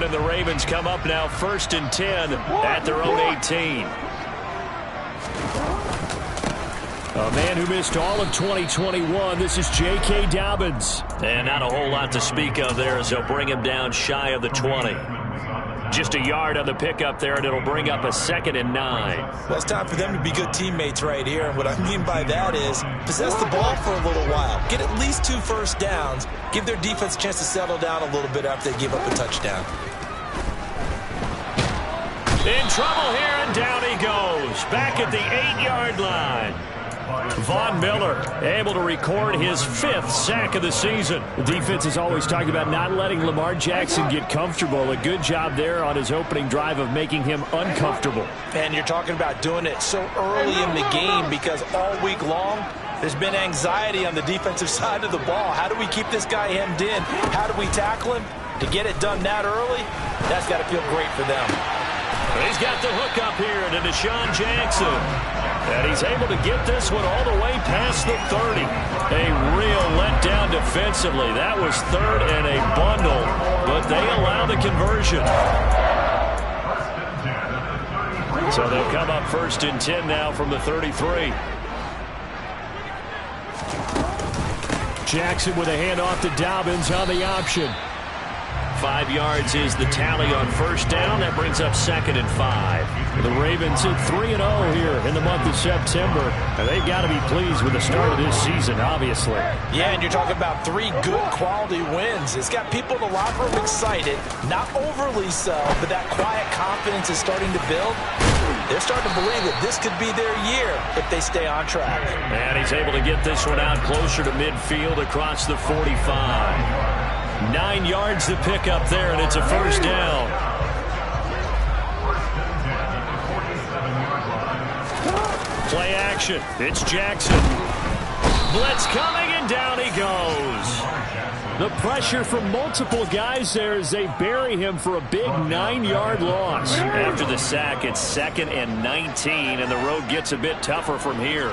and the Ravens come up now 1st and 10 at their own 18. A man who missed all of 2021, this is J.K. Dobbins. And not a whole lot to speak of there as they'll bring him down shy of the 20. Just a yard on the pickup there, and it'll bring up a 2nd and 9. Well, it's time for them to be good teammates right here. And what I mean by that is possess the ball for a little while. Get at least 2 first downs. Give their defense a chance to settle down a little bit after they give up a touchdown. In trouble here, and down he goes. Back at the 8-yard line. Von Miller able to record his 5th sack of the season. The defense is always talking about not letting Lamar Jackson get comfortable. A good job there on his opening drive of making him uncomfortable. And you're talking about doing it so early in the game because all week long there's been anxiety on the defensive side of the ball. How do we keep this guy hemmed in? How do we tackle him? To get it done that early, that's got to feel great for them. He's got the hook up here to Deshaun Jackson. And he's able to get this one all the way past the 30. A real letdown defensively. That was 3rd and a bundle, but they allow the conversion. So they'll come up 1st and 10 now from the 33. Jackson with a handoff to Dobbins on the option. 5 yards is the tally on 1st down. That brings up 2nd and 5. The Ravens at 3-0 here in the month of September. And they've got to be pleased with the start of this season, obviously. Yeah, and you're talking about 3 good quality wins. It's got people in the locker room excited, not overly so, but that quiet confidence is starting to build. They're starting to believe that this could be their year if they stay on track. And he's able to get this one out closer to midfield across the 45. 9 yards to pick up there, and it's a 1st down. Play action. It's Jackson. Blitz coming, and down he goes. The pressure from multiple guys there as they bury him for a big 9-yard loss. After the sack, it's 2nd and 19, and the road gets a bit tougher from here.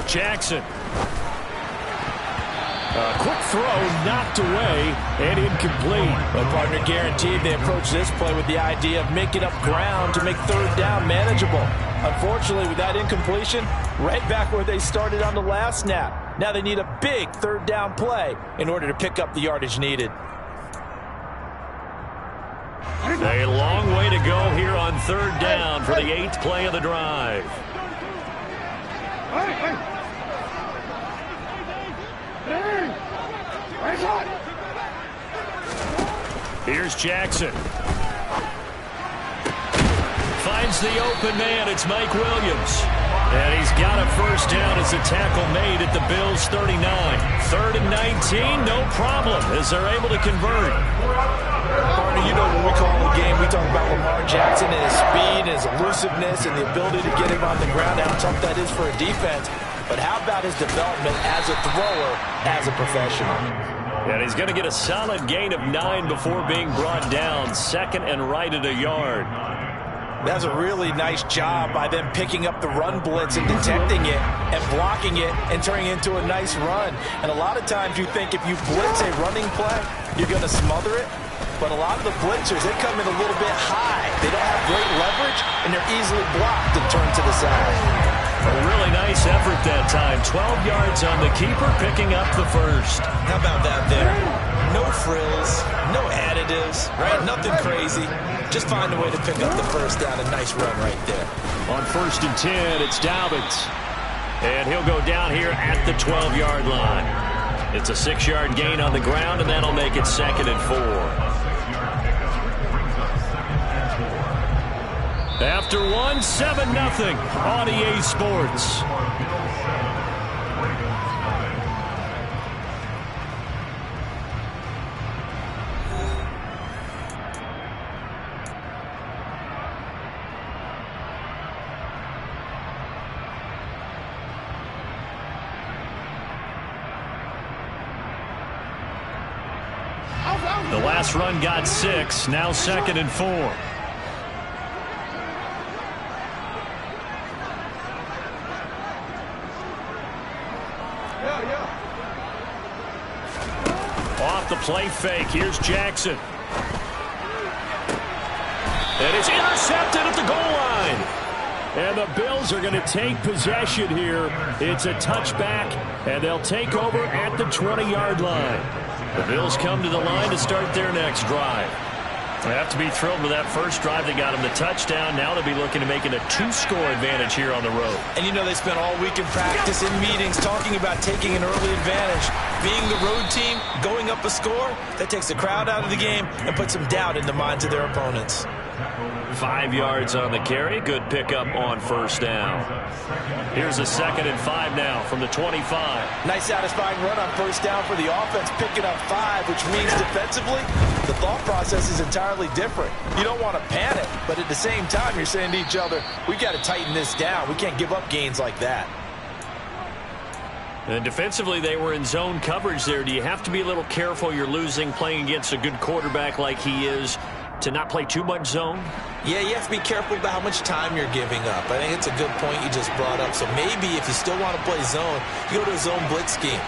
Jackson. A quick throw knocked away and incomplete. But partner guaranteed they approach this play with the idea of making up ground to make 3rd down manageable. Unfortunately, with that incompletion, right back where they started on the last snap. Now they need a big 3rd down play in order to pick up the yardage needed. A long way to go here on 3rd down for the 8th play of the drive. Here's Jackson. Finds the open man. It's Mike Williams. And he's got a 1st down as a tackle made at the Bills' 39. 3rd and 19, no problem as they're able to convert. Partner, you know when we call the game, we talk about Lamar Jackson and his speed, and his elusiveness, and the ability to get him on the ground, how tough that is for a defense. But how about his development as a thrower, as a professional? And he's going to get a solid gain of 9 before being brought down. 2nd and right at a yard. That's a really nice job by them picking up the run blitz and detecting it and blocking it and turning it into a nice run. And a lot of times you think if you blitz a running play, you're going to smother it. But a lot of the blitzers, they come in a little bit high. They don't have great leverage, and they're easily blocked and turned to the side. A really nice effort that time. 12 yards on the keeper, picking up the 1st. How about that there? No frills, no additives, right? Nothing crazy. Just find a way to pick up the 1st down. A nice run right there. On 1st and 10, it's Dobbins. And he'll go down here at the 12-yard line. It's a 6-yard gain on the ground, and that'll make it 2nd and 4. After 1, 7-0 on EA Sports. The last run got 6, now 2nd and 4. Off the play fake. Here's Jackson. And it's intercepted at the goal line. And the Bills are going to take possession here. It's a touchback, and they'll take over at the 20-yard line. The Bills come to the line to start their next drive. They have to be thrilled with that first drive. They got them the touchdown. Now they'll be looking to make it a 2-score advantage here on the road. And you know they spent all week in practice, in meetings, talking about taking an early advantage. Being the road team, going up a score, that takes the crowd out of the game and puts some doubt in the minds of their opponents. 5 yards on the carry. Good pickup on first down. Here's a 2nd and 5 now from the 25. Nice satisfying run on first down for the offense, picking up 5, which means defensively, the thought process is entirely different. You don't want to panic, but at the same time, you're saying to each other, we've got to tighten this down. We can't give up gains like that. And defensively, they were in zone coverage there. Do you have to be a little careful? You're losing, playing against a good quarterback like he is, to not play too much zone? Yeah, you have to be careful about how much time you're giving up. I think it's a good point you just brought up. So maybe if you still want to play zone, you go to a zone blitz scheme.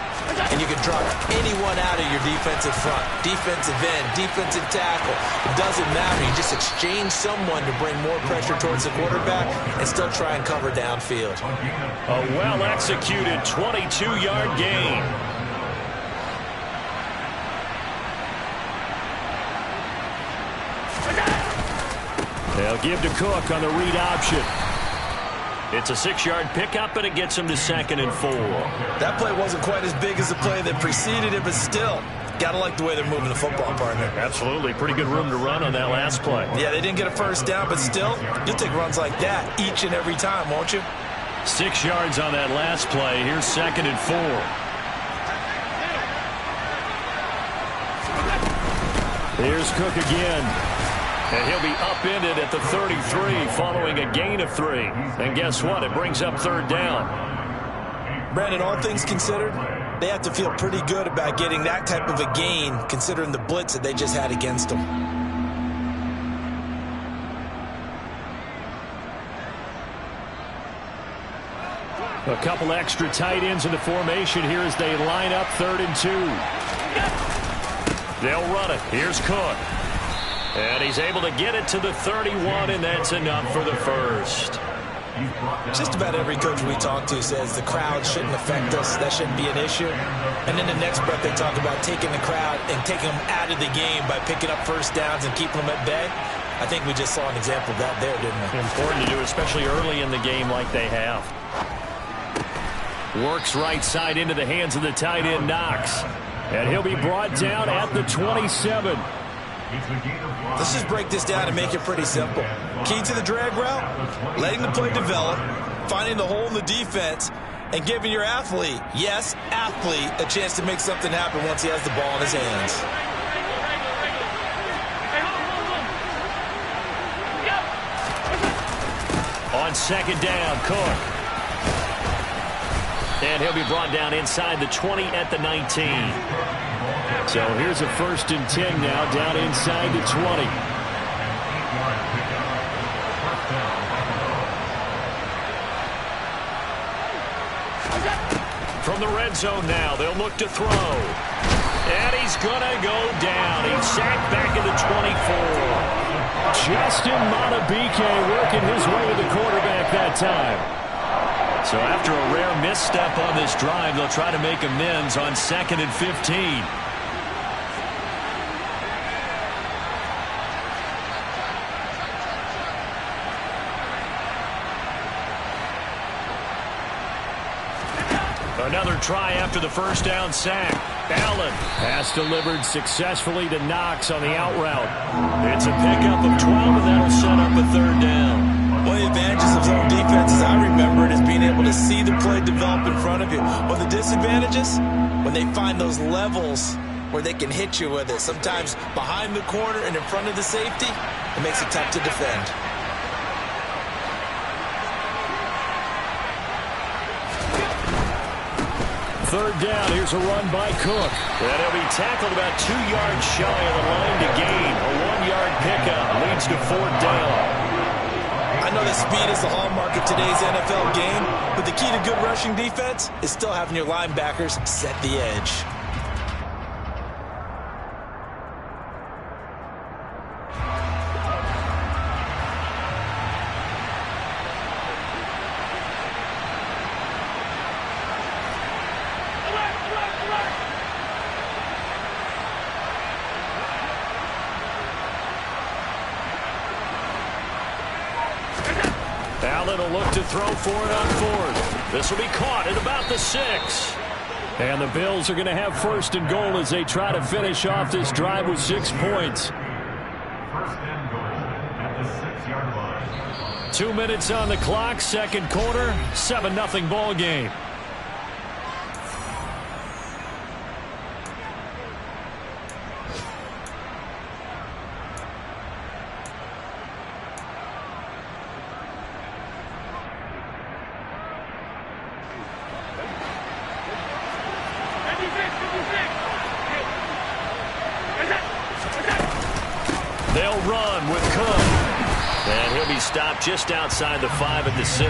And you can drop anyone out of your defensive front. Defensive end, defensive tackle. It doesn't matter. You just exchange someone to bring more pressure towards the quarterback and still try and cover downfield. A well-executed 22-yard gain. They'll give to Cook on the read option. It's a 6-yard pickup, and it gets him to 2nd and 4. That play wasn't quite as big as the play that preceded it, but still, got to like the way they're moving the football, partner. Absolutely. Pretty good room to run on that last play. Yeah, they didn't get a first down, but still, you'll take runs like that each and every time, won't you? 6 yards on that last play. Here's 2nd and 4. Here's Cook again. And he'll be upended at the 33 following a gain of 3. And guess what? It brings up 3rd down. Brandon, all things considered, they have to feel pretty good about getting that type of a gain considering the blitz that they just had against them. A couple extra tight ends in the formation here as they line up 3rd and 2. They'll run it. Here's Cook. And he's able to get it to the 31, and that's enough for the first. Just about every coach we talk to says the crowd shouldn't affect us. That shouldn't be an issue. And in the next breath, they talk about taking the crowd and taking them out of the game by picking up first downs and keeping them at bay. I think we just saw an example of that there, didn't we? Important to do, especially early in the game like they have. Works right side into the hands of the tight end, Knox. And he'll be brought down at the 27. Let's just break this down and make it pretty simple. Key to the drag route, letting the play develop, finding the hole in the defense, and giving your athlete, yes, athlete, a chance to make something happen once he has the ball in his hands. On 2nd down, Cook. And he'll be brought down inside the 20 at the 19. So here's a 1st and 10 now, down inside the 20. From the red zone now, they'll look to throw. And he's going to go down. He's sacked back at the 24. Justin Madubuike working his way to the quarterback that time. So after a rare misstep on this drive, they'll try to make amends on 2nd and 15. Another try after the first down sack. Allen pass delivered successfully to Knox on the out route. It's a pickup of 12, and that'll set up a 3rd down. One of the advantages of zone defense, as I remember it, is being able to see the play develop in front of you. One of the disadvantages, when they find those levels where they can hit you with it, sometimes behind the corner and in front of the safety, it makes it tough to defend. Third down, here's a run by Cook. And he'll be tackled about 2 yards shy of the line to gain. A 1-yard pickup leads to 4th down. I know that speed is the hallmark of today's NFL game, but the key to good rushing defense is still having your linebackers set the edge. Allen will look to throw for it on fourth. This will be caught at about the 6. And the Bills are going to have first and goal as they try to finish off this drive with 6 points. First and goal at the 6-yard line. 2 minutes on the clock, second quarter, 7-0 ball game. They'll run with Cook. And he'll be stopped just outside the 5 at the 6.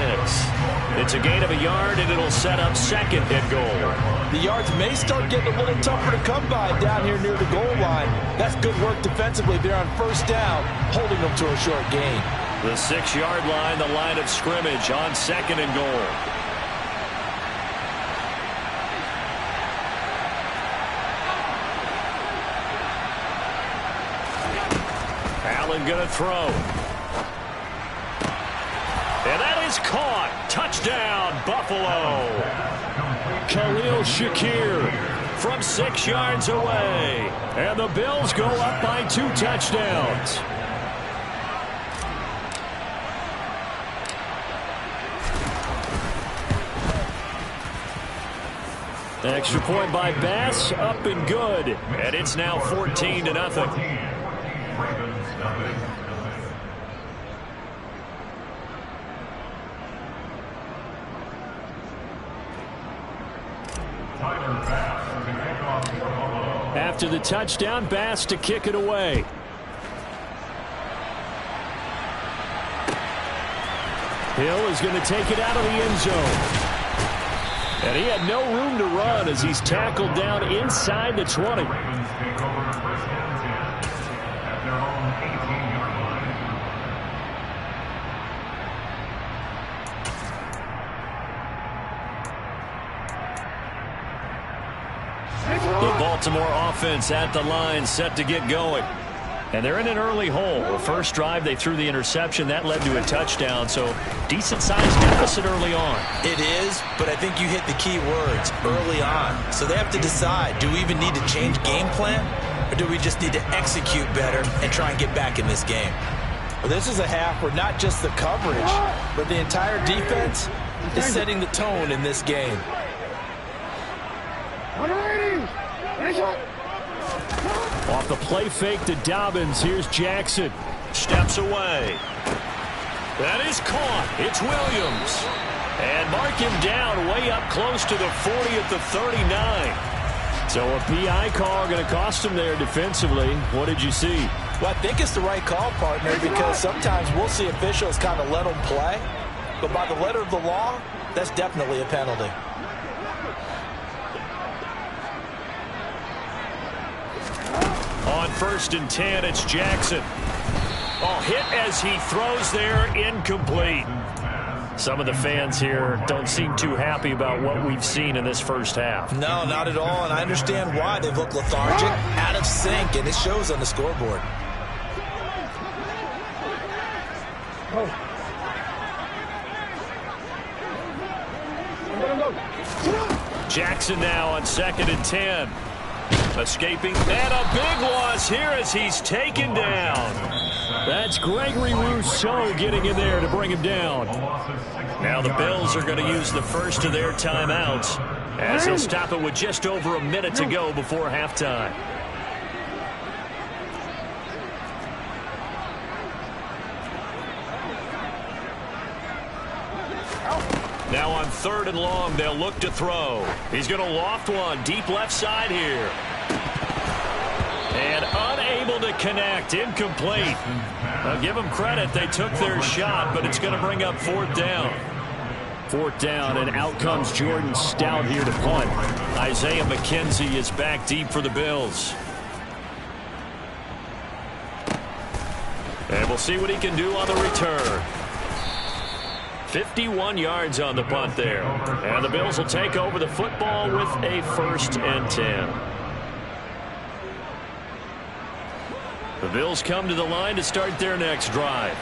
It's a gain of a yard, and it'll set up second and goal. The yards may start getting a little tougher to come by down here near the goal line. That's good work defensively there on first down, holding them to a short gain. The 6-yard line, the line of scrimmage on second and goal. Allen going to throw. And that is caught. Touchdown, Buffalo. Khalil Shakir from 6 yards away. And the Bills go up by 2 touchdowns. Extra point by Bass, up and good. And it's now 14-0. After the touchdown, Bass to kick it away. Hill is going to take it out of the end zone. And he had no room to run as he's tackled down inside the 20. The Baltimore offense at the line, set to get going. And they're in an early hole. The first drive, they threw the interception. That led to a touchdown, so decent-sized deficit early on. It is, but I think you hit the key words, early on. So they have to decide, do we even need to change game plan, or do we just need to execute better and try and get back in this game? Well, this is a half where not just the coverage, but the entire defense is setting the tone in this game. Off the play fake to Dobbins, here's Jackson. Steps away. That is caught. It's Williams. And mark him down way up close to the 40 at the 39. So a PI call going to cost him there defensively. What did you see? Well, I think it's the right call, partner, because sometimes we'll see officials kind of let them play. But by the letter of the law, that's definitely a penalty. On 1st and 10, it's Jackson. Oh, hit as he throws there, incomplete. Some of the fans here don't seem too happy about what we've seen in this first half. No, not at all, and I understand why. They've looked lethargic, out of sync, and it shows on the scoreboard. Jackson now on 2nd and 10. Escaping, and a big loss here as he's taken down. That's Gregory Rousseau getting in there to bring him down. Now the Bills are going to use the first of their timeouts as they'll stop it with just over a minute to go before halftime. Now on 3rd and long, they'll look to throw. He's going to loft one deep left side here. And unable to connect, incomplete. I'll give them credit, they took their shot, but it's going to bring up 4th down. 4th down, and out comes Jordan Stout here to punt. Isaiah McKenzie is back deep for the Bills. And we'll see what he can do on the return. 51 yards on the punt there. And the Bills will take over the football with a 1st and 10. The Bills come to the line to start their next drive.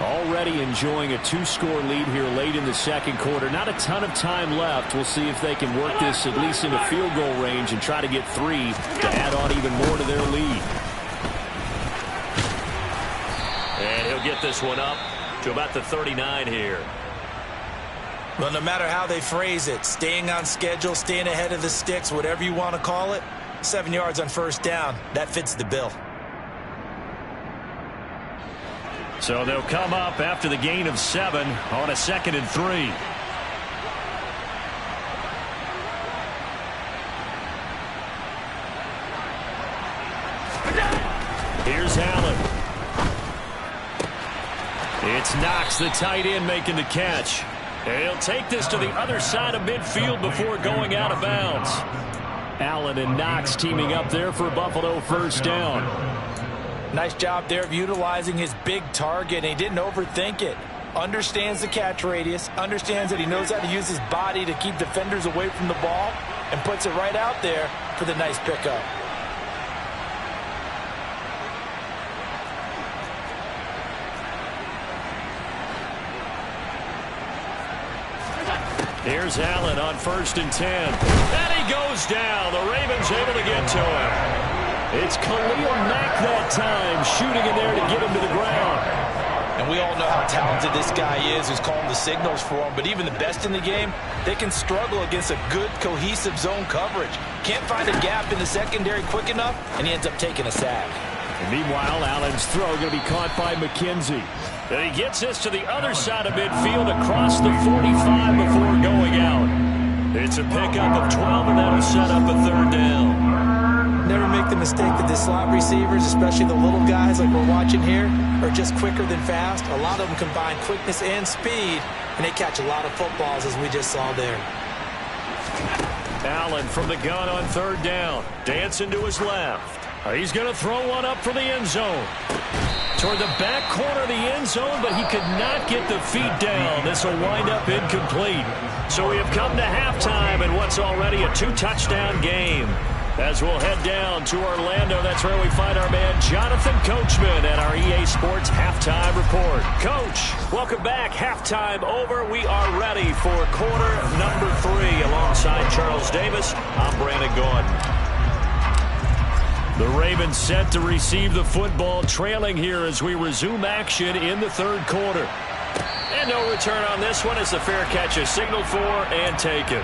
Already enjoying a 2-score lead here late in the second quarter. Not a ton of time left. We'll see if they can work this at least into field goal range and try to get 3 to add on even more to their lead. And he'll get this one up to about the 39 here. Well, no matter how they phrase it, staying on schedule, staying ahead of the sticks, whatever you want to call it, 7 yards on first down, that fits the bill. So they'll come up after the gain of 7 on a 2nd and 3. Here's Allen. It's Knox, the tight end, making the catch. And he'll take this to the other side of midfield before going out of bounds. Allen and Knox teaming up there for Buffalo first down. Nice job there of utilizing his big target, and he didn't overthink it. Understands the catch radius, understands that he knows how to use his body to keep defenders away from the ball, and puts it right out there for the nice pickup. Here's Allen on 1st and 10. And he goes down. The Ravens able to get to him. It's Khalil Mack that time, shooting in there to get him to the ground. And we all know how talented this guy is, who's calling the signals for him. But even the best in the game, they can struggle against a good, cohesive zone coverage. Can't find a gap in the secondary quick enough, and he ends up taking a sack. And meanwhile, Allen's throw going to be caught by McKenzie. And he gets this to the other side of midfield across the 45 before going out. It's a pickup of 12, and that'll set up a 3rd down. Never make the mistake that the slot receivers, especially the little guys like we're watching here, are just quicker than fast. A lot of them combine quickness and speed, and they catch a lot of footballs, as we just saw there. Allen from the gun on 3rd down. Dancing to his left. He's going to throw one up for the end zone. Toward the back corner of the end zone, but he could not get the feet down. This will wind up incomplete. So we have come to halftime in what's already a 2-touchdown game. As we'll head down to Orlando, that's where we find our man Jonathan Coachman at our EA Sports Halftime Report. Coach, welcome back. Halftime over. We are ready for quarter number 3. Alongside Charles Davis, I'm Brandon Gordon. The Ravens set to receive the football, trailing here as we resume action in the 3rd quarter. And no return on this one as the fair catch is signaled for and taken.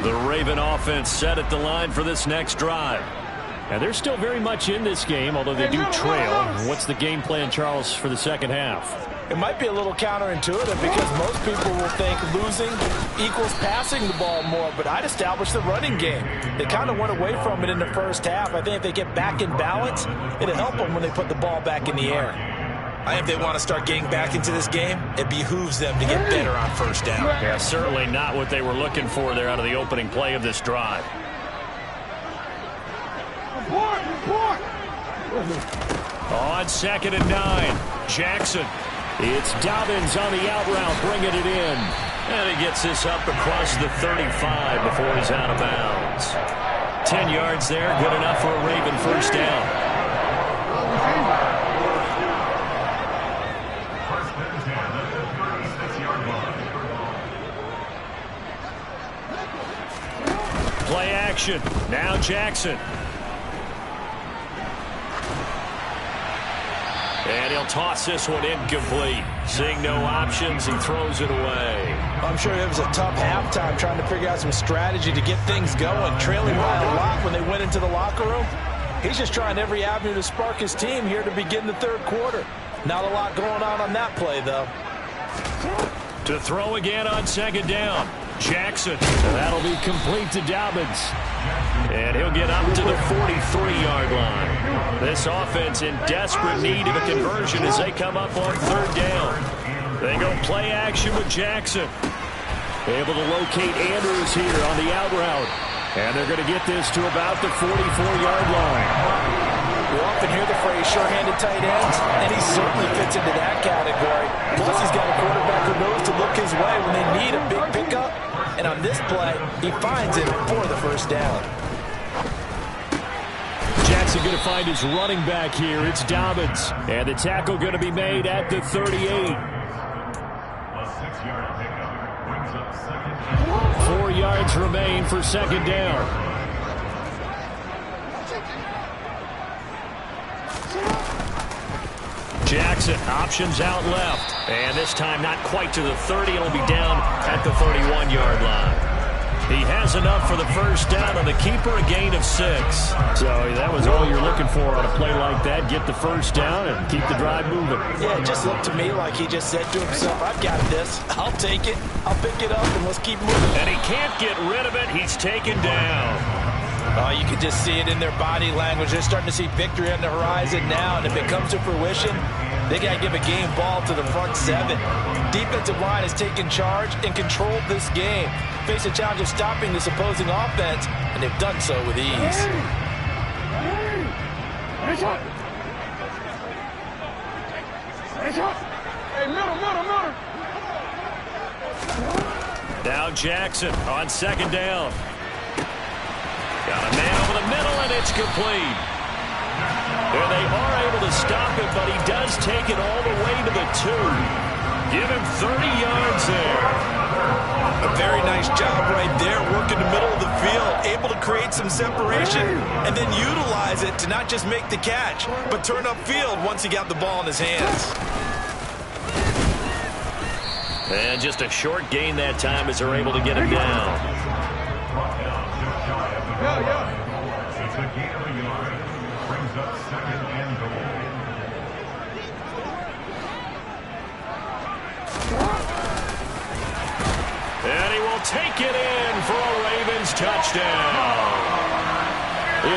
The Raven offense set at the line for this next drive. And they're still very much in this game, although they do trail. What's the game plan, Charles, for the second half? It might be a little counterintuitive because most people will think losing equals passing the ball more, but I'd establish the running game. They kind of went away from it in the first half. I think if they get back in balance, it'll help them when they put the ball back in the air. I think if they want to start getting back into this game, it behooves them to get better on first down. Yeah, certainly not what they were looking for there out of the opening play of this drive. On 2nd and 9, Jackson. It's Dobbins on the out route, bringing it in. And he gets this up across the 35 before he's out of bounds. 10 yards there, good enough for a Raven first down. First and 10 at the 36-yard line. Play action. Now Jackson. And he'll toss this one incomplete. Seeing no options, he throws it away. I'm sure it was a tough halftime trying to figure out some strategy to get things going. Trailing by a lot when they went into the locker room. He's just trying every avenue to spark his team here to begin the 3rd quarter. Not a lot going on that play, though. To throw again on 2nd down. Jackson. That'll be complete to Dobbins. And he'll get up to the 43-yard line. This offense in desperate need of a conversion as they come up on 3rd down. They go play action with Jackson. Able to locate Andrews here on the out route. And they're going to get this to about the 44-yard line. We often hear the phrase sure-handed tight ends, and he certainly fits into that category. Plus, he's got a quarterback who knows to look his way when they need a big pickup. And on this play, he finds him for the first down. Jackson going to find his running back here. It's Dobbins. And the tackle going to be made at the 38. A 6-yard pickup brings up second. 4 yards remain for second down. Jackson options out left. And this time not quite to the 30. It'll be down at the 31-yard line. He has enough for the first down on the keeper, a gain of 6. So that was all you're looking for on a play like that. Get the first down and keep the drive moving. Yeah, it just looked to me like he just said to himself, I've got this. I'll take it. I'll pick it up, and let's keep moving. And he can't get rid of it. He's taken down. Oh, you can just see it in their body language. They're starting to see victory on the horizon now, and if it comes to fruition, they got to give a game ball to the front 7. Defensive line has taken charge and controlled this game. Face a challenge of stopping this opposing offense, and they've done so with ease. Now Jackson on second down. Got a man over the middle, and it's complete. And they are able to stop it, but he does take it all the way to the 2. Give him 30 yards there. A very nice job right there, working the middle of the field, able to create some separation, and then utilize it to not just make the catch, but turn upfield once he got the ball in his hands. And just a short gain that time as they're able to get him down. It's a gain of a yard. Brings up second and goal. And he will take it in for a Ravens touchdown.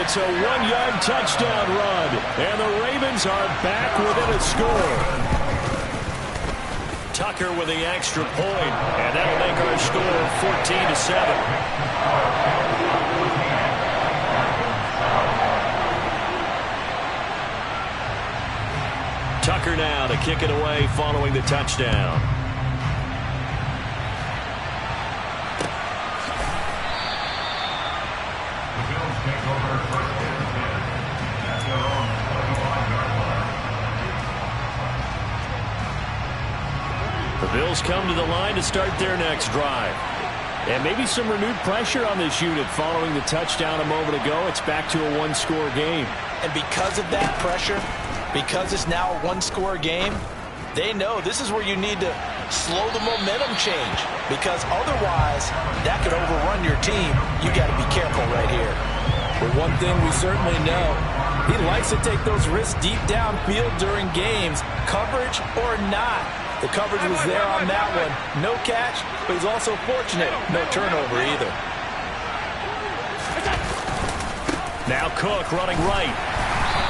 It's a 1-yard touchdown run, and the Ravens are back within a score. Tucker with the extra point, and that'll make our score 14-7. Tucker now to kick it away following the touchdown. The Bills take over first and 10 at their own 25-yard line. The Bills come to the line to start their next drive. And maybe some renewed pressure on this unit following the touchdown a moment ago. It's back to a 1-score game. And because of that pressure, because it's now a 1-score game, they know this is where you need to slow the momentum change, because otherwise that could overrun your team. You got to be careful right here. But one thing we certainly know, he likes to take those risks deep downfield during games, coverage or not. The coverage was there on that one. No catch, but he's also fortunate. No turnover either. Now Cook running right.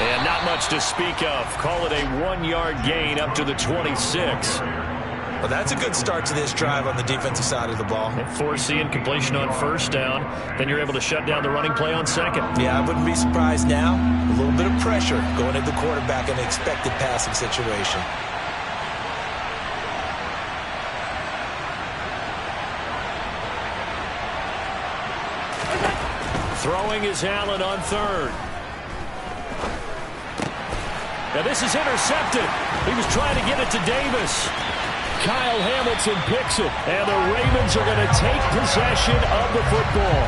And not much to speak of. Call it a 1-yard gain up to the 26. Well, that's a good start to this drive on the defensive side of the ball. Foreseeing completion on first down. Then you're able to shut down the running play on second. Yeah, I wouldn't be surprised now. A little bit of pressure going at the quarterback in an expected passing situation. Throwing is Allen on third. Now this is intercepted. He was trying to get it to Davis. Kyle Hamilton picks it, and the Ravens are going to take possession of the football.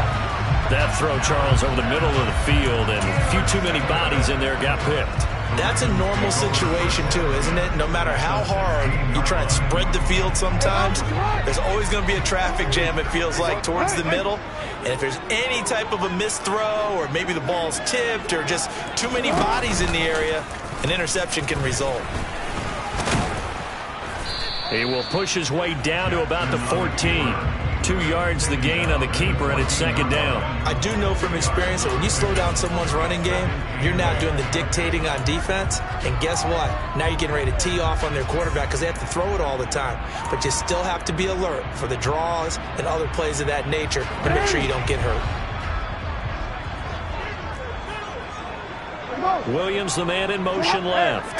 That throw, Charles, over the middle of the field, and a few too many bodies in there got picked. That's a normal situation, too, isn't it? No matter how hard you try and spread the field sometimes, there's always going to be a traffic jam, it feels like, towards the middle. And if there's any type of a missed throw, or maybe the ball's tipped, or just too many bodies in the area, an interception can result. He will push his way down to about the 14. 2 yards the gain on the keeper, and it's second down. I do know from experience that when you slow down someone's running game, you're now doing the dictating on defense. And guess what? Now you're getting ready to tee off on their quarterback because they have to throw it all the time. But you still have to be alert for the draws and other plays of that nature to make sure you don't get hurt. Williams, the man in motion left.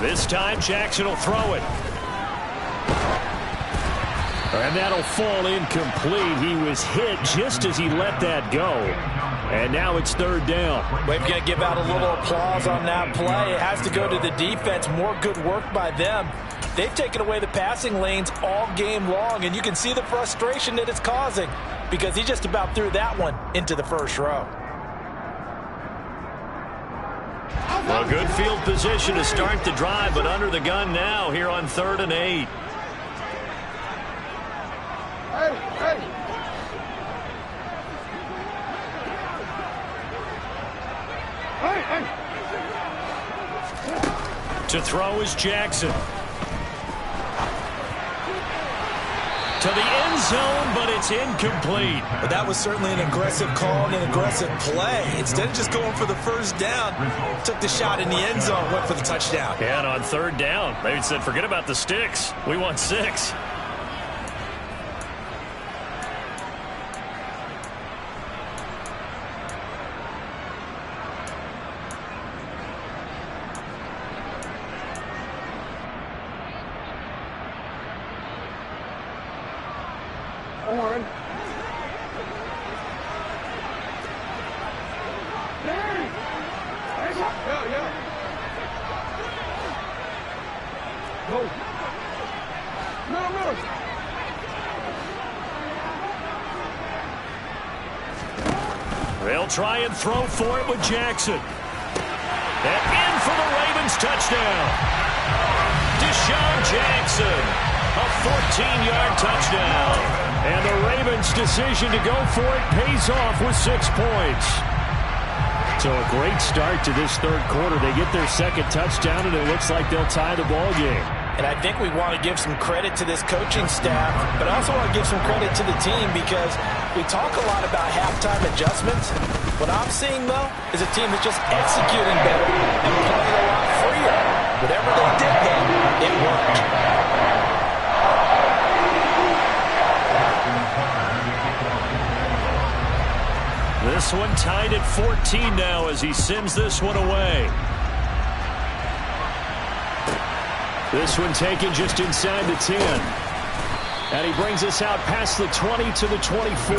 This time Jackson will throw it. And that'll fall incomplete. He was hit just as he let that go. And now it's third down. We're going to give out a little applause on that play. It has to go to the defense. More good work by them. They've taken away the passing lanes all game long, and you can see the frustration that it's causing because he just about threw that one into the first row. Well, good field position to start the drive, but under the gun now here on 3rd and 8. To throw is Jackson. To the end zone, but it's incomplete. But that was certainly an aggressive call and an aggressive play. Instead of just going for the first down, took the shot in the end zone, went for the touchdown. Yeah, and on 3rd down, they said, forget about the sticks. We want 6. They'll try and throw for it with Jackson. And in for the Ravens touchdown. Deshaun Jackson, a 14-yard touchdown. And the Ravens' decision to go for it pays off with 6 points. So a great start to this third quarter. They get their second touchdown, and it looks like they'll tie the ball game. And I think we want to give some credit to this coaching staff, but I also want to give some credit to the team because we talk a lot about halftime adjustments. What I'm seeing, though, is a team that's just executing better and playing a lot freer. Whatever they did, though, it worked. This one tied at 14 now as he sends this one away. This one taken just inside the 10. And he brings us out past the 20 to the 24.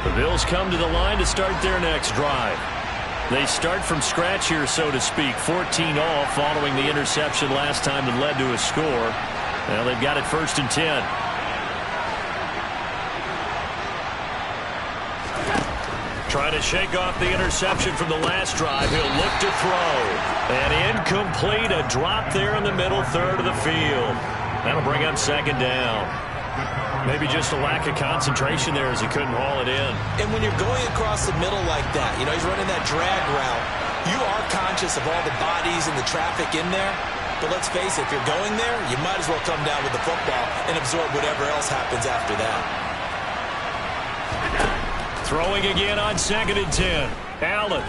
The Bills come to the line to start their next drive. They start from scratch here, so to speak. 14 all following the interception last time that led to a score. Well, they've got it 1st and 10. Trying to shake off the interception from the last drive. He'll look to throw. And incomplete. A drop there in the middle third of the field. That'll bring up 2nd down. Maybe just a lack of concentration there as he couldn't haul it in. And when you're going across the middle like that, you know, he's running that drag route, you are conscious of all the bodies and the traffic in there. But let's face it, if you're going there, you might as well come down with the football and absorb whatever else happens after that. Throwing again on 2nd and 10. Allen.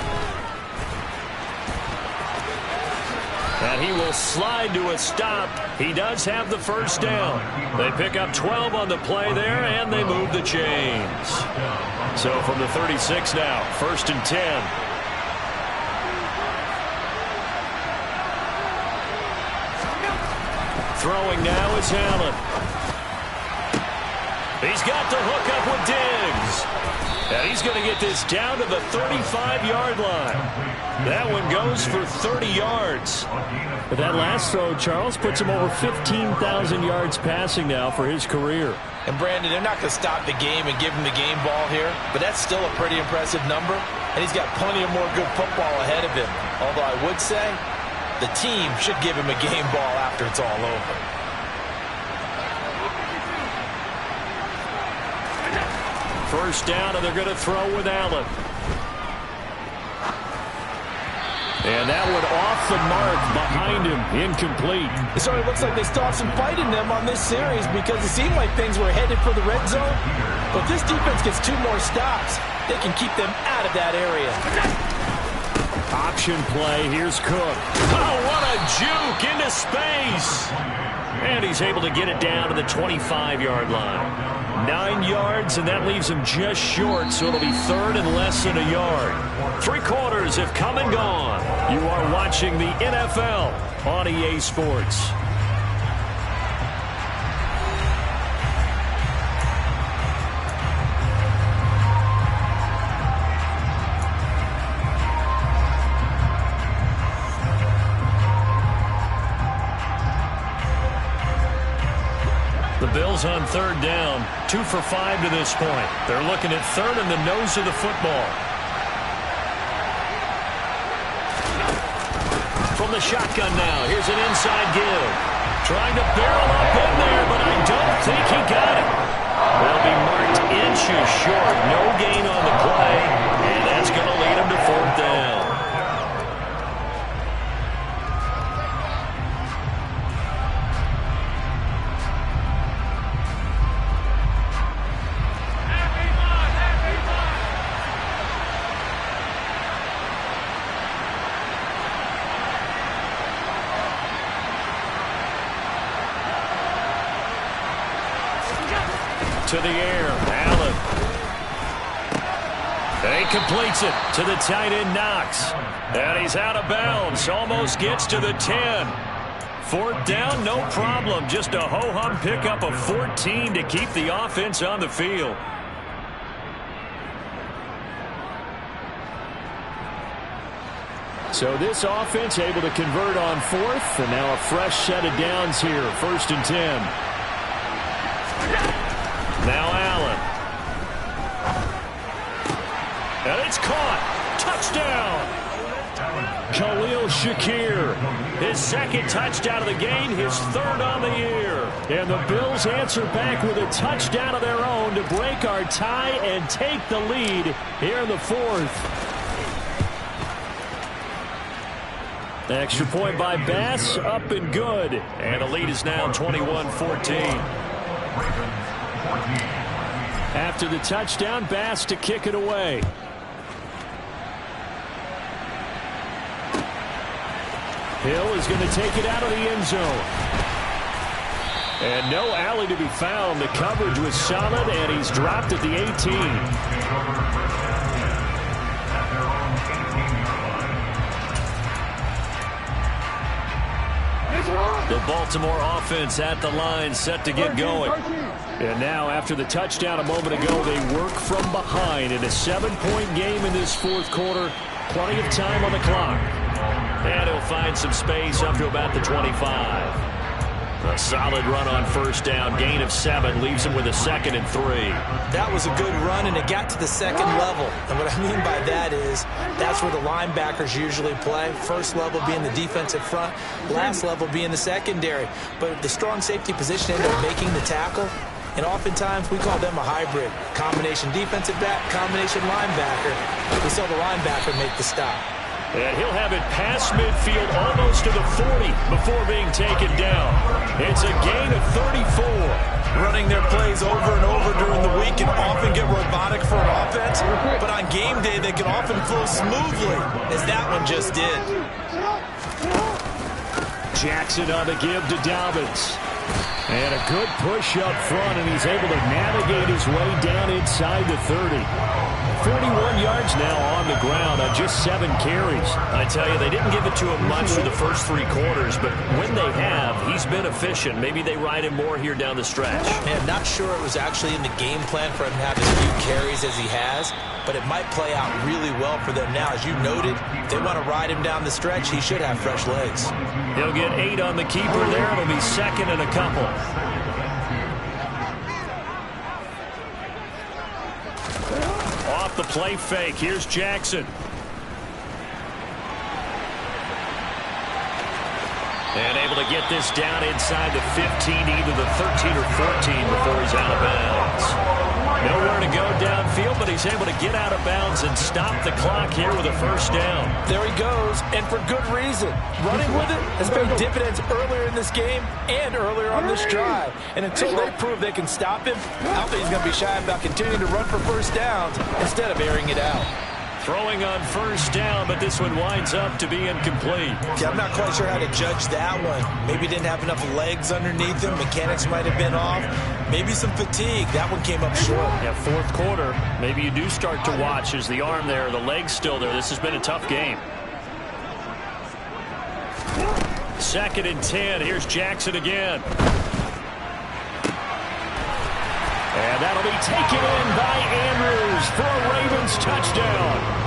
And he will slide to a stop. He does have the first down. They pick up 12 on the play there, and they move the chains. So from the 36 now, 1st and 10. Throwing now is Allen. He's got the hook up with Diggs. And he's going to get this down to the 35-yard line. That one goes for 30 yards. But that last throw, Charles, puts him over 15,000 yards passing now for his career. And, Brandon, they're not going to stop the game and give him the game ball here, but that's still a pretty impressive number, and he's got plenty of more good football ahead of him. Although I would say the team should give him a game ball after it's all over. First down, and they're going to throw with Allen. And that one off the mark behind him, incomplete. It certainly looks like they still have some fight in them on this series because it seemed like things were headed for the red zone. But if this defense gets 2 more stops, they can keep them out of that area. Option play, here's Cook. Oh, what a juke into space. And he's able to get it down to the 25-yard line. 9 yards, and that leaves him just short, so it'll be third and less than a yard. 3 quarters have come and gone. You are watching the NFL on EA Sports. The Bills on third down, 2 for 5 to this point. They're looking at third and the nose of the football. From the shotgun now, here's an inside give. Trying to barrel up in there, but I don't think he got it. They'll be marked inches short. No gain on the play, and that's going to lead him to fourth down. To the air, Allen. And he completes it to the tight end, Knox. And he's out of bounds, almost gets to the 10. Fourth down, no problem. Just a ho-hum pickup of 14 to keep the offense on the field. So this offense able to convert on fourth, and now a fresh set of downs here, 1st and 10. Now Allen. And it's caught. Touchdown. Khalil Shakir. His 2nd touchdown of the game, his 3rd on the year. And the Bills answer back with a touchdown of their own to break our tie and take the lead here in the 4th. Extra point by Bass, up and good. And the lead is now 21-14. After the touchdown, Bass to kick it away. Hill is going to take it out of the end zone. And no alley to be found. The coverage was solid, and he's dropped at the 18. The Baltimore offense at the line, set to get going. And now, after the touchdown a moment ago, they work from behind in a 7-point game in this 4th quarter. Plenty of time on the clock. And he'll find some space up to about the 25. A solid run on 1st down. Gain of 7 leaves him with a 2nd and 3. That was a good run, and it got to the 2nd level. And what I mean by that is that's where the linebackers usually play. 1st level being the defensive front, last level being the secondary. But the strong safety position ended up making the tackle. And oftentimes we call them a hybrid. Combination defensive back, combination linebacker. We saw the linebacker make the stop. And he'll have it past midfield almost to the 40 before being taken down. It's a gain of 34. Running their plays over and over during the week can often get robotic for an offense, but on game day they can often flow smoothly, as that one just did. Jackson on the give to Dobbins. And a good push up front, and he's able to navigate his way down inside the 30. 41 yards now on the ground on just 7 carries. I tell you, they didn't give it to him much for the first 3 quarters, but when they have, he's been efficient. Maybe they ride him more here down the stretch. Man, not sure it was actually in the game plan for him to have as few carries as he has, but it might play out really well for them now. As you noted, if they want to ride him down the stretch, he should have fresh legs. He'll get 8 on the keeper there. It'll be 2nd and a couple. Off the play fake. Here's Jackson. And able to get this down inside the 15, either the 13 or 14 before he's out of bounds. Nowhere to go downfield, but he's able to get out of bounds and stop the clock here with a 1st down. There he goes, and for good reason. Running with it has paid dividends earlier in this game and earlier on this drive. And until they prove they can stop him, I don't think he's going to be shy about continuing to run for 1st downs instead of airing it out. Throwing on first down, but this one winds up to be incomplete. Yeah, I'm not quite sure how to judge that one. Maybe didn't have enough legs underneath him. Mechanics might have been off. Maybe some fatigue. That one came up short. Yeah, fourth quarter. Maybe you do start to watch as the arm there, the leg's still there. This has been a tough game. 2nd and 10. Here's Jackson again. And that'll be taken in by Andrews for a Ravens touchdown.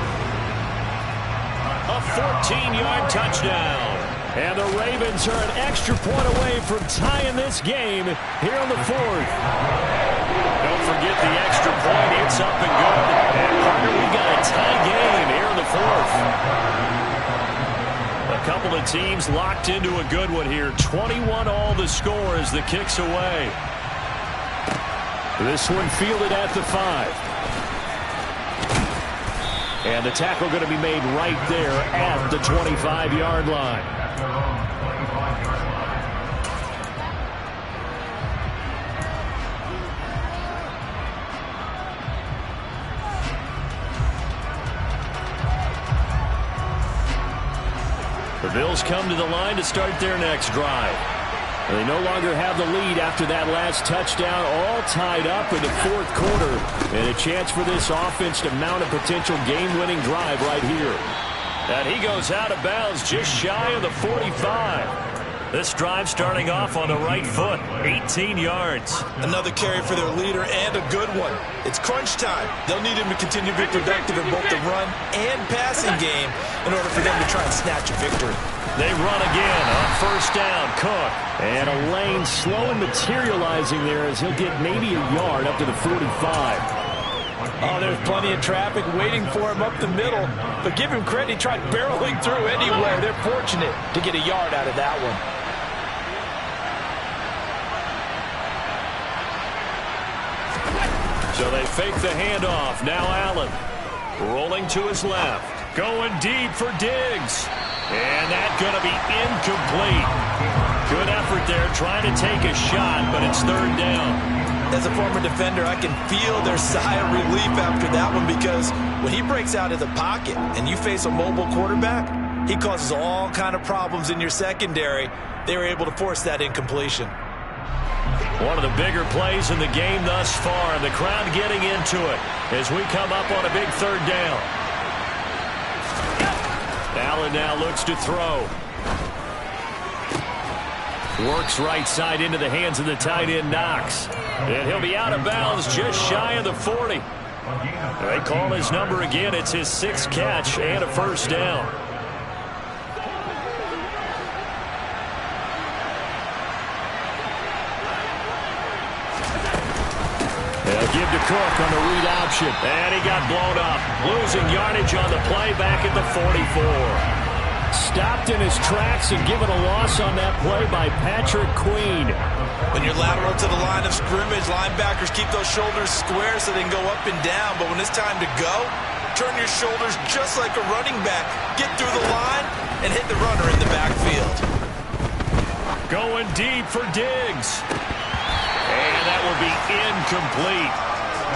A 14-yard touchdown. And the Ravens are an extra point away from tying this game here on the 4th. Don't forget the extra point. It's up and good. And partner, we got a tie game here in the 4th. A couple of teams locked into a good one here. 21 all the score as the kick's away. This one fielded at the 5. And the tackle going to be made right there at the 25-yard line. The Bills come to the line to start their next drive. They no longer have the lead after that last touchdown, all tied up in the 4th quarter. And a chance for this offense to mount a potential game-winning drive right here. And he goes out of bounds just shy of the 45. This drive starting off on the right foot, 18 yards. Another carry for their leader and a good one. It's crunch time. They'll need him to continue to be productive in both the run and passing game in order for them to try and snatch a victory. They run again on first down. Cook. And a lane slow and materializing there as he'll get maybe a yard up to the 45. Oh, there's plenty of traffic waiting for him up the middle. But give him credit, he tried barreling through anyway. They're fortunate to get a yard out of that one. So they fake the handoff. Now Allen rolling to his left. Going deep for Diggs. And that's going to be incomplete. Good effort there trying to take a shot, but it's 3rd down. As a former defender, I can feel their sigh of relief after that one because when he breaks out of the pocket and you face a mobile quarterback, he causes all kind of problems in your secondary. They were able to force that incompletion. One of the bigger plays in the game thus far, and the crowd getting into it as we come up on a big 3rd down. Allen now looks to throw. Works right side into the hands of the tight end, Knox. And he'll be out of bounds just shy of the 40. They call his number again. It's his 6th catch and a first down. They'll give to Cook on the read option. And he got blown up. Losing yardage on the play back at the 44. Stopped in his tracks and given a loss on that play by Patrick Queen. When you're lateral to the line of scrimmage, linebackers keep those shoulders square so they can go up and down. But when it's time to go, turn your shoulders just like a running back. Get through the line and hit the runner in the backfield. Going deep for Diggs. And that will be incomplete.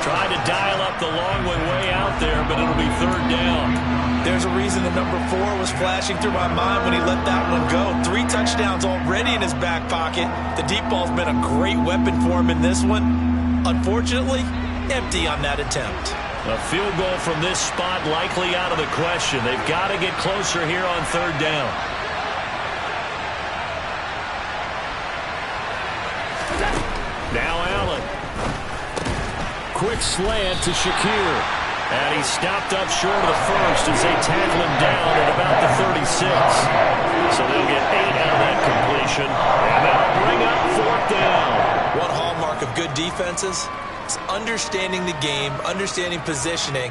Trying to dial up the long one way out there, but it'll be 3rd down. There's a reason the number 4 was flashing through my mind when he let that one go. 3 touchdowns already in his back pocket. The deep ball's been a great weapon for him in this one. Unfortunately, empty on that attempt. A field goal from this spot likely out of the question. They've got to get closer here on 3rd down. Now Allen. Quick slant to Shakir. And he's stopped up short of the first as they tackle him down at about the 36. So they'll get 8 out of that completion. And that'll bring up 4th down. One hallmark of good defenses is understanding the game, understanding positioning,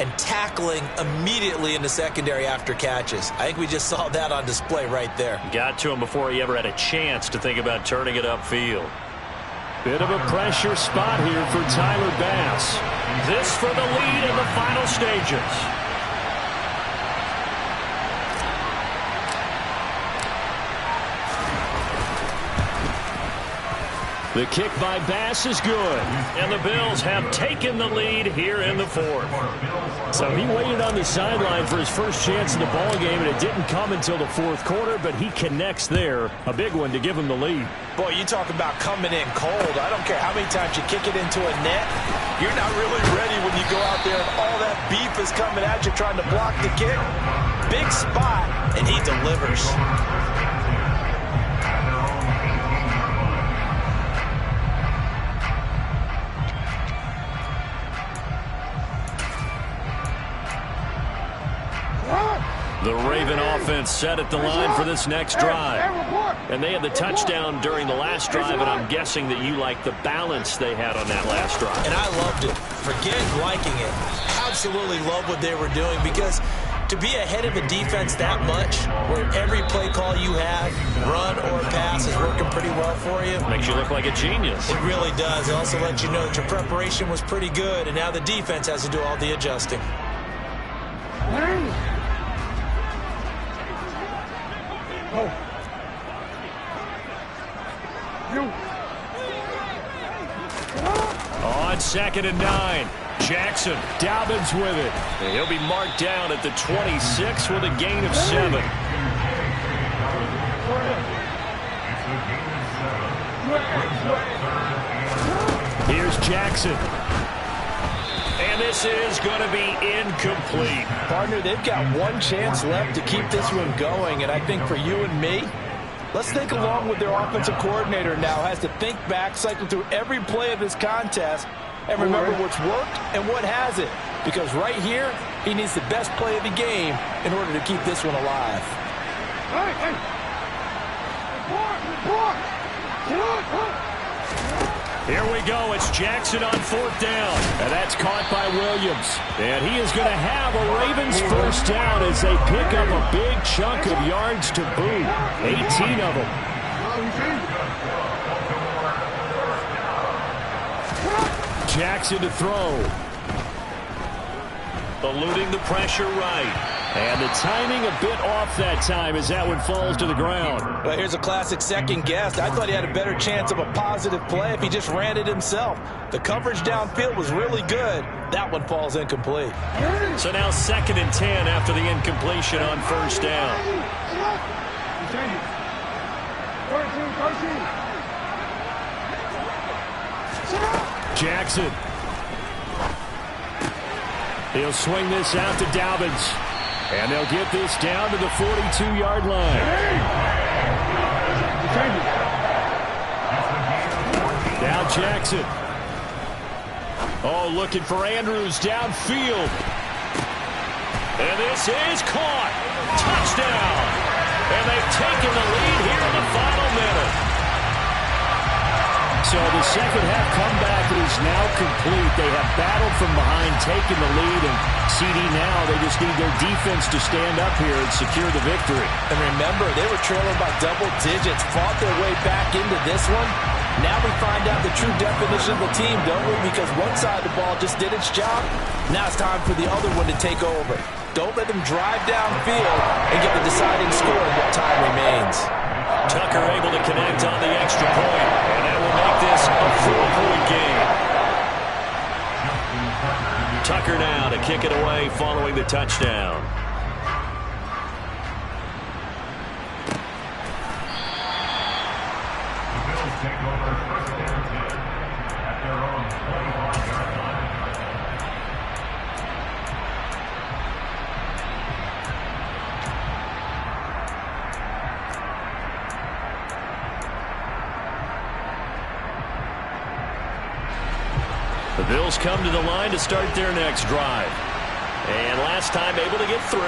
and tackling immediately in the secondary after catches. I think we just saw that on display right there. Got to him before he ever had a chance to think about turning it upfield. Bit of a pressure spot here for Tyler Bass. This for the lead in the final stages. The kick by Bass is good. And the Bills have taken the lead here in the fourth. So he waited on the sideline for his first chance in the ball game, and it didn't come until the fourth quarter, but he connects there. A big one to give him the lead. Boy, you talk about coming in cold. I don't care how many times you kick it into a net. You're not really ready when you go out there and all that beef is coming at you trying to block the kick. Big spot, and he delivers. The Raven offense set at the line for this next drive. And they had the touchdown during the last drive, and I'm guessing that you like the balance they had on that last drive. And I loved it. Forget liking it. Absolutely love what they were doing, because to be ahead of a defense that much, where every play call you have, run or pass, is working pretty well for you. Makes you look like a genius. It really does. It also lets you know that your preparation was pretty good, and now the defense has to do all the adjusting. On 2nd and 9. Jackson, Dobbins with it. And he'll be marked down at the 26 with a gain of 7. Here's Jackson. And this is going to be incomplete. Partner, they've got one chance left to keep this one going, and I think for you and me, let's think along with their offensive coordinator now. Has to think back, cycle through every play of this contest, and remember what's worked and what hasn't. Because right here, he needs the best play of the game in order to keep this one alive. Here we go. It's Jackson on 4th down. And that's caught by Williams. And he is going to have a Ravens first down as they pick up a big chunk of yards to boot. 18 of them. Jackson to throw. Eluding the pressure right. And the timing a bit off that time as that one falls to the ground. Well, here's a classic second guess. I thought he had a better chance of a positive play if he just ran it himself. The coverage downfield was really good. That one falls incomplete. So now 2nd and 10 after the incompletion on first down. Jackson. He'll swing this out to Dobbins. And they'll get this down to the 42-yard line. Now Jackson. Oh, looking for Andrews downfield. And this is caught. Touchdown. And they've taken the lead here in the final minute. So the second half comeback is now complete. They have battled from behind, taken the lead, and CD now they just need their defense to stand up here and secure the victory. And remember, they were trailing by double digits, fought their way back into this one. Now we find out the true definition of the team, don't we? Because one side of the ball just did its job. Now it's time for the other one to take over. Don't let them drive downfield and get the deciding score in what time remains. Tucker able to connect on the extra point, and that will make this a 4-point game. Tucker now to kick it away following the touchdown. The Bills take over 1st and 10 at their own 25-yard line. The Bills come to the line to start their next drive. And last time able to get 3.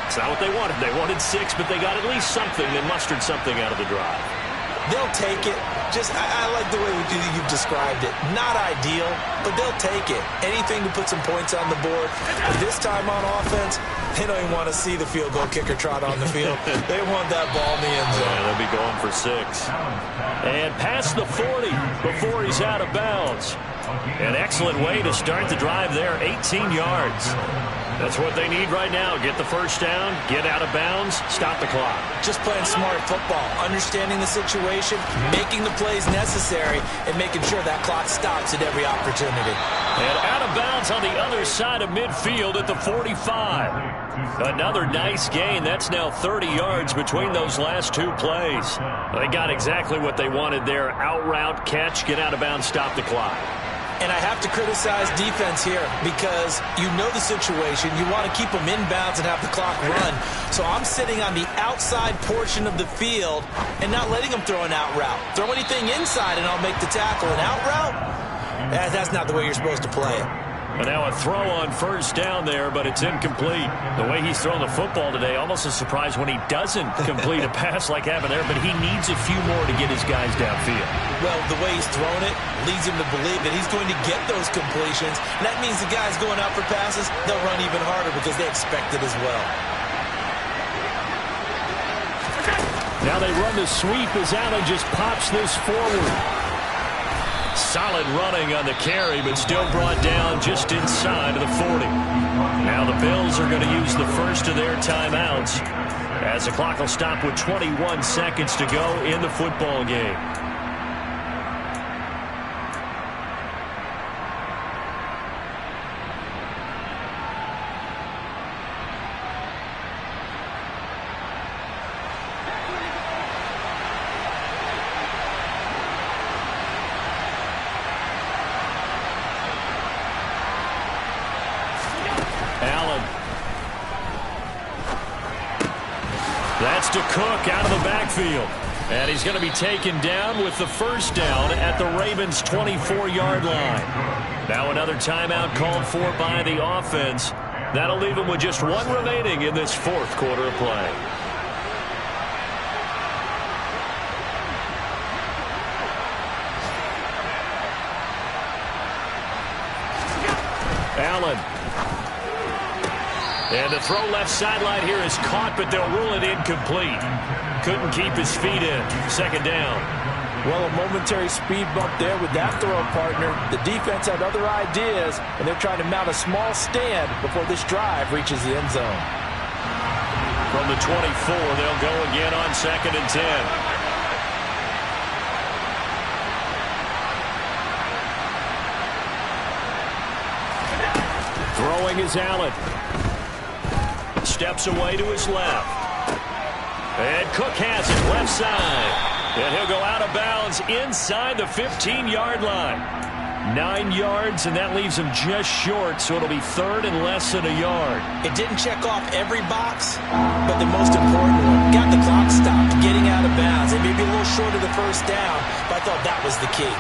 It's not what they wanted. They wanted 6, but they got at least something. They mustered something out of the drive. They'll take it. I like the way you've described it. Not ideal, but they'll take it. Anything to put some points on the board. But this time on offense, they don't even want to see the field goal kicker trot on the field. They want that ball in the end zone. Yeah, they'll be going for 6. And past the 40 before he's out of bounds. An excellent way to start the drive there, 18 yards. That's what they need right now. Get the first down, get out of bounds, stop the clock. Just playing smart football, understanding the situation, making the plays necessary, and making sure that clock stops at every opportunity. And out of bounds on the other side of midfield at the 45. Another nice gain. That's now 30 yards between those last two plays. They got exactly what they wanted there. Out route, catch, get out of bounds, stop the clock. And I have to criticize defense here because you know the situation. You want to keep them inbounds and have the clock run. So I'm sitting on the outside portion of the field and not letting them throw an out route. Throw anything inside and I'll make the tackle. An out route? That's not the way you're supposed to play it. And now a throw on first down there, but it's incomplete. The way he's throwing the football today, almost a surprise when he doesn't complete a pass like happened there, but he needs a few more to get his guys downfield. Well, the way he's thrown it leads him to believe that he's going to get those completions. And that means the guys going out for passes, they'll run even harder because they expect it as well. Now they run the sweep as Allen just pops this forward. Solid running on the carry, but still brought down just inside of the 40. Now the Bills are going to use the first of their timeouts as the clock will stop with 21 seconds to go in the football game. That's to Cook out of the backfield. And he's going to be taken down with the first down at the Ravens' 24-yard line. Now another timeout called for by the offense. That'll leave him with just one remaining in this fourth quarter of play. Allen. And the throw left sideline here is caught, but they'll rule it incomplete. Couldn't keep his feet in. Second down. Well, a momentary speed bump there with that throw, partner. The defense had other ideas, and they're trying to mount a small stand before this drive reaches the end zone. From the 24, they'll go again on 2nd and 10. Throwing is Allen. Steps away to his left. And Cook has it left side. And he'll go out of bounds inside the 15-yard line. 9 yards, and that leaves him just short, so it'll be third and less than a yard. It didn't check off every box, but the most important one, got the clock stopped, getting out of bounds. It may be a little short of the first down, but I thought that was the key.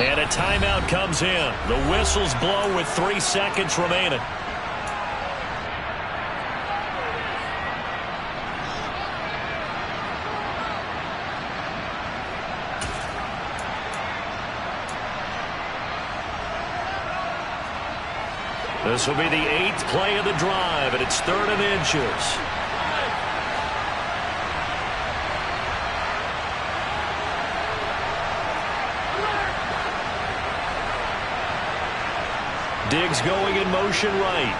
And a timeout comes in. The whistles blow with 3 seconds remaining. This will be the 8th play of the drive, and it's 3rd and inches. Diggs going in motion right.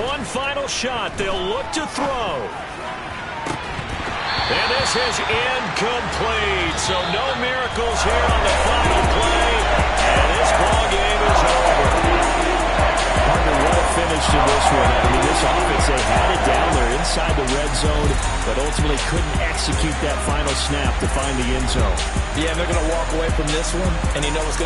One final shot. They'll look to throw. And this is incomplete. So no miracles here on the final play. And this ball game is over. Partner, what a finish to this one. I mean, this offense, they had it down there inside the red zone, but ultimately couldn't execute that final snap to find the end zone. Yeah, they're going to walk away from this one, and you know it's going to